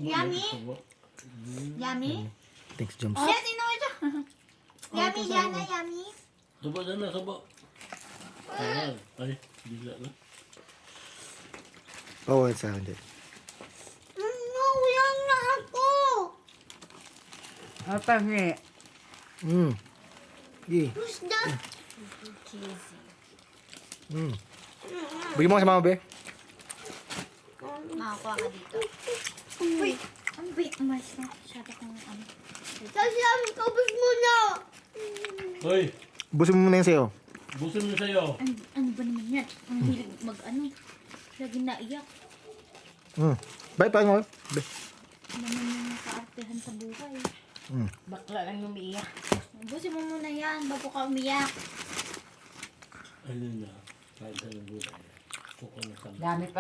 Yummy? Yummy? Thanks, Joms. Yes, ino ito. Yummy, Yana, yummy. Subo na na, subo. Ay, bila na. Oo, sa akin din. No, yan na ako. Ang tangi. Who's that? Bigyan mo ka sa mama, be. Makakuha ka dito. Uy, ano ba yung umalis na? Sabi ko ng ano. Kasi namin kabus mo na. Hoy, Busin mo muna yan sa'yo. busin mo sa'yo. Ano ba naman yan? Ang hilig mag-ano. Lagi naiyak. Bye, paano mo? Be. Naman yung nakaartehan sa buhay. Bakla lang umiiyak. Busin mo muna yan bago ka umiyak. Ano na, kahit anong gulay. Kuko na sa Dami pa.